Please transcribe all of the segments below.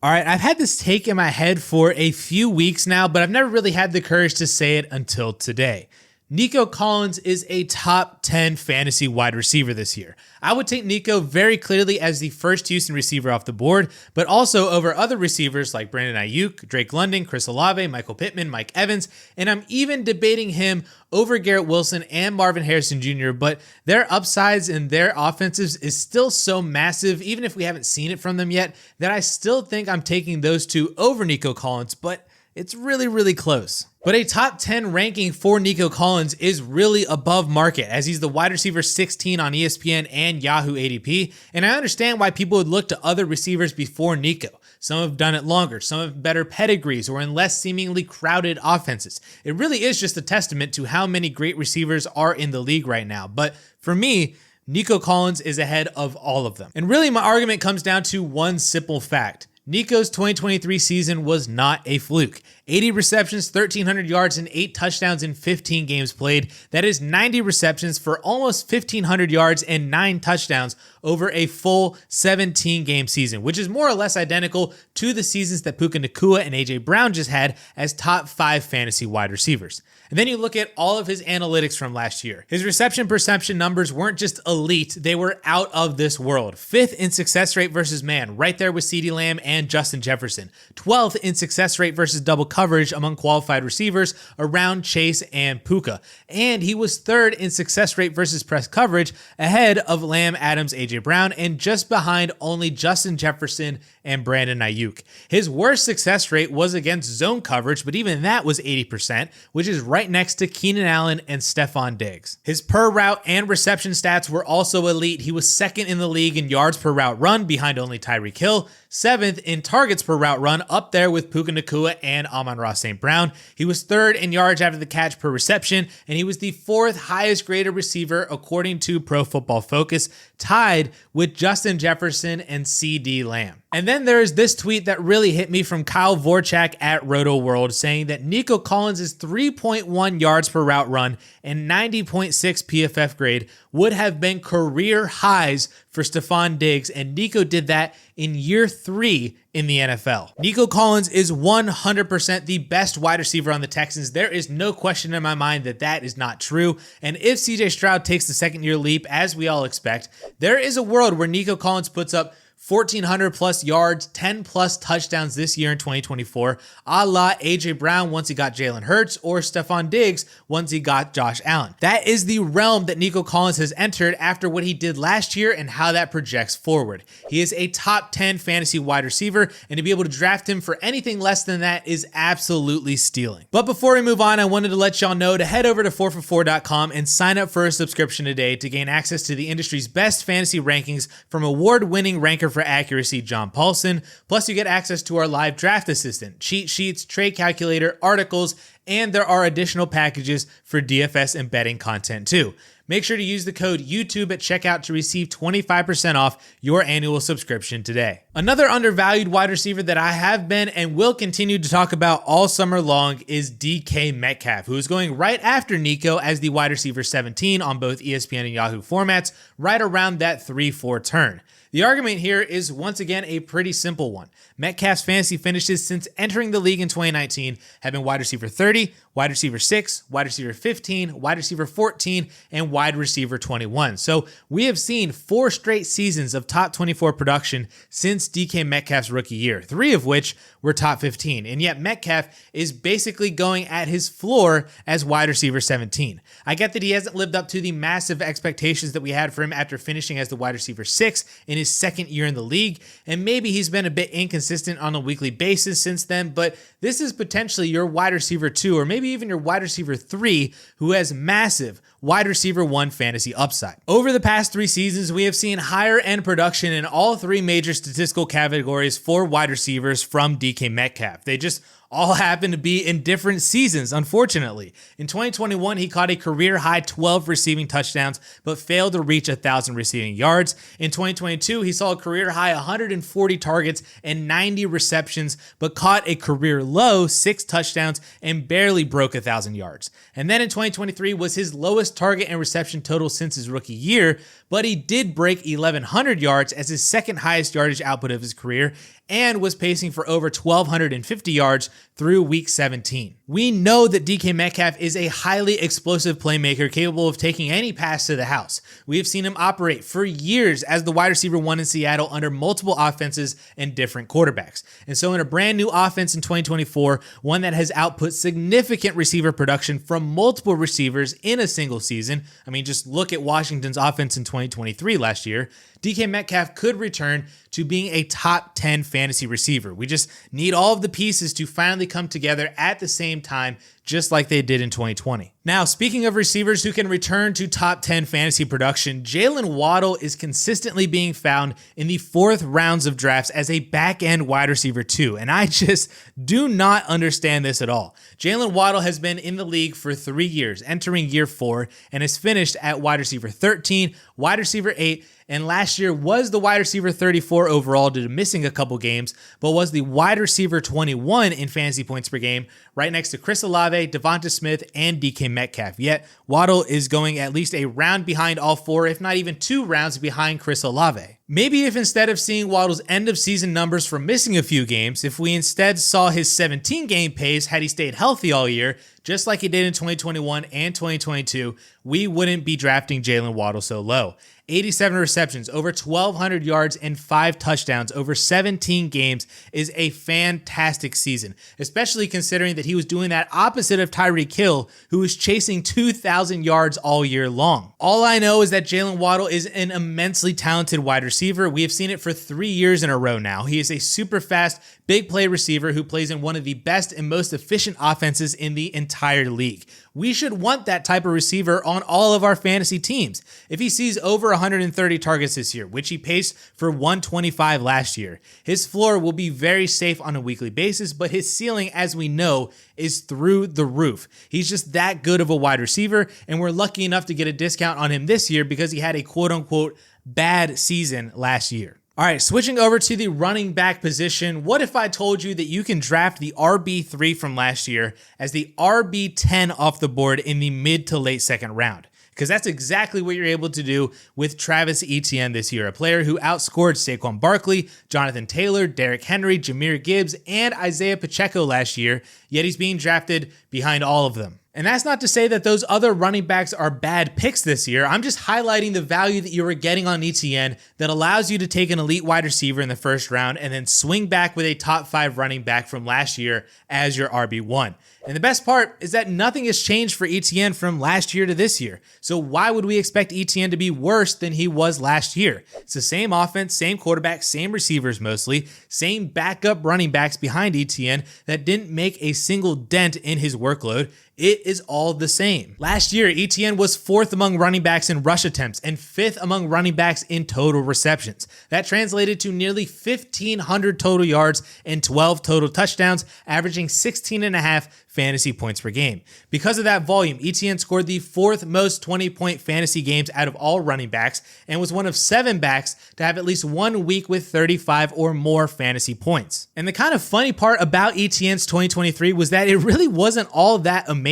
All right, I've had this take in my head for a few weeks now, but I've never really had the courage to say it until today. Nico Collins is a top 10 fantasy wide receiver this year. I would take Nico very clearly as the first Houston receiver off the board, but also over other receivers like Brandon Ayuk, Drake London, Chris Olave, Michael Pittman, Mike Evans, and I'm even debating him over Garrett Wilson and Marvin Harrison Jr., but their upsides and their offenses is still so massive, even if we haven't seen it from them yet, that I still think I'm taking those two over Nico Collins, but it's really, really close. But a top 10 ranking for Nico Collins is really above market, as he's the wide receiver 16 on ESPN and Yahoo ADP, and I understand why people would look to other receivers before Nico. Some have done it longer, some have better pedigrees, or in less seemingly crowded offenses. It really is just a testament to how many great receivers are in the league right now. But for me, Nico Collins is ahead of all of them. And really my argument comes down to one simple fact. Nico's 2023 season was not a fluke. 80 receptions, 1,300 yards, and 8 touchdowns in 15 games played. That is 90 receptions for almost 1,500 yards and 9 touchdowns over a full 17-game season, which is more or less identical to the seasons that Puka Nacua and A.J. Brown just had as top 5 fantasy wide receivers. And then you look at all of his analytics from last year. His reception perception numbers weren't just elite, they were out of this world. 5th in success rate versus man, right there with CeeDee Lamb and Justin Jefferson. 12th in success rate versus double coverage among qualified receivers around Chase and Puka. And he was 3rd in success rate versus press coverage ahead of Lamb, Adams, A.J. Brown, and just behind only Justin Jefferson and Brandon Ayuk. His worst success rate was against zone coverage, but even that was 80%, which is right next to Keenan Allen and Stephon Diggs. His per route and reception stats were also elite. He was 2nd in the league in yards per route run, behind only Tyreek Hill, 7th in targets per route run, up there with Puka Nacua and Amon-Ra St. Brown. He was 3rd in yards after the catch per reception, and he was the 4th highest graded receiver according to Pro Football Focus, tied with Justin Jefferson and CeeDee Lamb. And then there's this tweet that really hit me from Kyle Vorchak at RotoWorld, saying that Nico Collins' 3.1 yards per route run and 90.6 PFF grade would have been career highs for Stephon Diggs, and Nico did that in year 3 in the NFL. Nico Collins is 100% the best wide receiver on the Texans. There is no question in my mind that that is not true. And if CJ Stroud takes the second-year leap, as we all expect, there is a world where Nico Collins puts up 1,400 plus yards, 10 plus touchdowns this year in 2024, a la A.J. Brown once he got Jalen Hurts, or Stephon Diggs once he got Josh Allen. That is the realm that Nico Collins has entered after what he did last year and how that projects forward. He is a top 10 fantasy wide receiver, and to be able to draft him for anything less than that is absolutely stealing. But before we move on, I wanted to let y'all know to head over to 4for4.com and sign up for a subscription today to gain access to the industry's best fantasy rankings from award-winning ranker for accuracy, John Paulson. Plus, you get access to our live draft assistant, cheat sheets, trade calculator, articles, and there are additional packages for DFS and betting content too. Make sure to use the code YouTube at checkout to receive 25% off your annual subscription today. Another undervalued wide receiver that I have been and will continue to talk about all summer long is DK Metcalf, who is going right after Nico as the wide receiver 17 on both ESPN and Yahoo formats, right around that 3-4 turn. The argument here is once again a pretty simple one. Metcalf's fantasy finishes since entering the league in 2019 have been wide receiver 30, wide receiver 6, wide receiver 15, wide receiver 14, and wide receiver 21. So we have seen 4 straight seasons of top 24 production since DK Metcalf's rookie year, 3 of which were top 15. And yet Metcalf is basically going at his floor as wide receiver 17. I get that he hasn't lived up to the massive expectations that we had for him after finishing as the wide receiver 6 in his second year in the league, and maybe he's been a bit inconsistent on a weekly basis since then, but this is potentially your wide receiver 2 or maybe even your wide receiver 3 who has massive wide receiver 1 fantasy upside. Over the past 3 seasons, we have seen higher end production in all 3 major statistical categories for wide receivers from DK Metcalf. They just all happen to be in different seasons, unfortunately. In 2021, he caught a career-high 12 receiving touchdowns, but failed to reach 1,000 receiving yards. In 2022, he saw a career-high 140 targets and 90 receptions, but caught a career-low 6 touchdowns and barely broke 1,000 yards. And then in 2023 was his lowest target and reception total since his rookie year, but he did break 1,100 yards as his second highest yardage output of his career and was pacing for over 1,250 yards through week 17. We know that DK Metcalf is a highly explosive playmaker capable of taking any pass to the house. We have seen him operate for years as the wide receiver 1 in Seattle under multiple offenses and different quarterbacks. And so in a brand new offense in 2024, one that has output significant receiver production from multiple receivers in a single season, I mean, just look at Washington's offense in 2023 last year, DK Metcalf could return to being a top 10 fantasy receiver. We just need all of the pieces to finally come together at the same time, just like they did in 2020. Now, speaking of receivers who can return to top 10 fantasy production, Jaylen Waddle is consistently being found in the 4th rounds of drafts as a back-end wide receiver 2, and I just do not understand this at all. Jaylen Waddle has been in the league for 3 years, entering year 4, and has finished at wide receiver 13, wide receiver 8, and last year was the wide receiver 34 overall due to missing a couple games, but was the wide receiver 21 in fantasy points per game, right next to Chris Olave, Devonta Smith, and DK Metcalf. Yet, Waddle is going at least a round behind all 4, if not even 2 rounds behind Chris Olave. Maybe if instead of seeing Waddle's end of season numbers from missing a few games, if we instead saw his 17 game pace had he stayed healthy all year, just like he did in 2021 and 2022, we wouldn't be drafting Jaylen Waddle so low. 87 receptions, over 1,200 yards, and 5 touchdowns over 17 games is a fantastic season, especially considering that he was doing that opposite of Tyreek Hill, who was chasing 2,000 yards all year long. All I know is that Jaylen Waddle is an immensely talented wide receiver. We have seen it for 3 years in a row now. He is a super fast, big play receiver who plays in one of the best and most efficient offenses in the entire league. We should want that type of receiver on all of our fantasy teams. If he sees over 130 targets this year, which he paced for 125 last year, his floor will be very safe on a weekly basis, but his ceiling, as we know, is through the roof. He's just that good of a wide receiver, and we're lucky enough to get a discount on him this year because he had a quote-unquote bad season last year. All right, switching over to the running back position, what if I told you that you can draft the RB3 from last year as the RB10 off the board in the mid to late second round? Because that's exactly what you're able to do with Travis Etienne this year, a player who outscored Saquon Barkley, Jonathan Taylor, Derrick Henry, Jahmyr Gibbs, and Isaiah Pacheco last year, yet he's being drafted behind all of them. And that's not to say that those other running backs are bad picks this year. I'm just highlighting the value that you were getting on Etienne that allows you to take an elite wide receiver in the first round and then swing back with a top 5 running back from last year as your RB1. And the best part is that nothing has changed for Etienne from last year to this year. So why would we expect Etienne to be worse than he was last year? It's the same offense, same quarterback, same receivers mostly, same backup running backs behind Etienne that didn't make a single dent in his workload. It is all the same. Last year, Etienne was 4th among running backs in rush attempts and 5th among running backs in total receptions. That translated to nearly 1,500 total yards and 12 total touchdowns, averaging 16.5 fantasy points per game. Because of that volume, Etienne scored the 4th most 20-point fantasy games out of all running backs and was one of 7 backs to have at least 1 week with 35 or more fantasy points. And the kind of funny part about Etienne's 2023 was that it really wasn't all that amazing.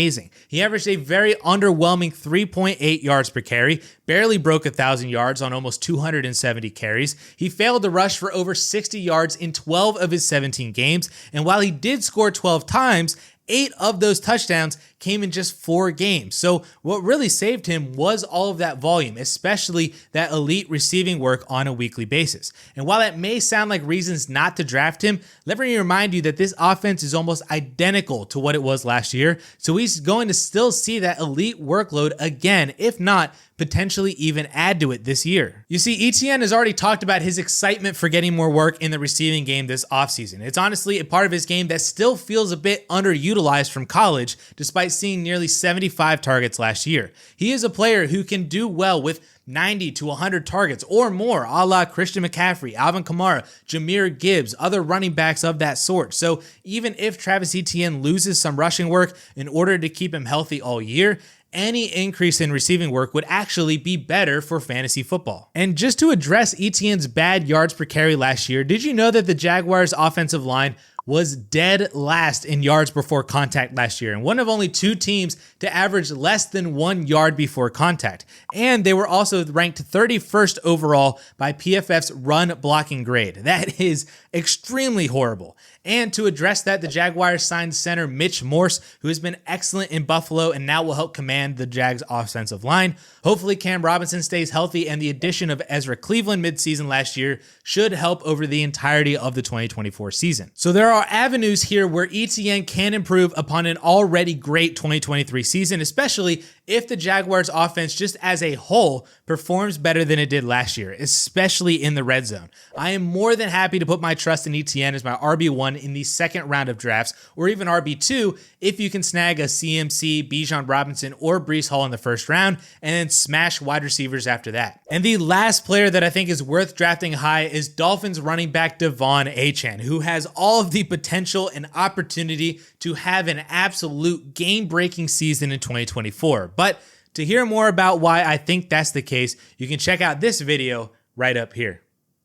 He averaged a very underwhelming 3.8 yards per carry, barely broke 1,000 yards on almost 270 carries. He failed to rush for over 60 yards in 12 of his 17 games, and while he did score 12 times, 8 of those touchdowns came in just 4 games. So what really saved him was all of that volume, especially that elite receiving work on a weekly basis. And while that may sound like reasons not to draft him, let me remind you that this offense is almost identical to what it was last year. So he's going to still see that elite workload again, if not potentially even add to it this year. You see, Etienne has already talked about his excitement for getting more work in the receiving game this offseason. It's honestly a part of his game that still feels a bit underutilized from college, despite seeing nearly 75 targets last year. He is a player who can do well with 90 to 100 targets or more, a la Christian McCaffrey, Alvin Kamara, Jahmyr Gibbs, other running backs of that sort. So even if Travis Etienne loses some rushing work in order to keep him healthy all year, any increase in receiving work would actually be better for fantasy football. And just to address Etienne's bad yards per carry last year, did you know that the Jaguars' offensive line was dead last in yards before contact last year, and one of only 2 teams to average less than 1 yard before contact. And they were also ranked 31st overall by PFF's run blocking grade. That is extremely horrible. And to address that, the Jaguars signed center Mitch Morse, who has been excellent in Buffalo and now will help command the Jags' offensive line. Hopefully Cam Robinson stays healthy, and the addition of Ezra Cleveland midseason last year should help over the entirety of the 2024 season. So there are avenues here where Etienne can improve upon an already great 2023 season, especially if the Jaguars offense just as a whole performs better than it did last year, especially in the red zone. I am more than happy to put my trust in Etienne as my RB1 in the second round of drafts, or even RB2 if you can snag a CMC, Bijan Robinson, or Breece Hall in the first round, and then smash wide receivers after that. And the last player that I think is worth drafting high is Dolphins running back Achane, who has all of the potential and opportunity to have an absolute game-breaking season in 2024. But to hear more about why I think that's the case, you can check out this video right up here.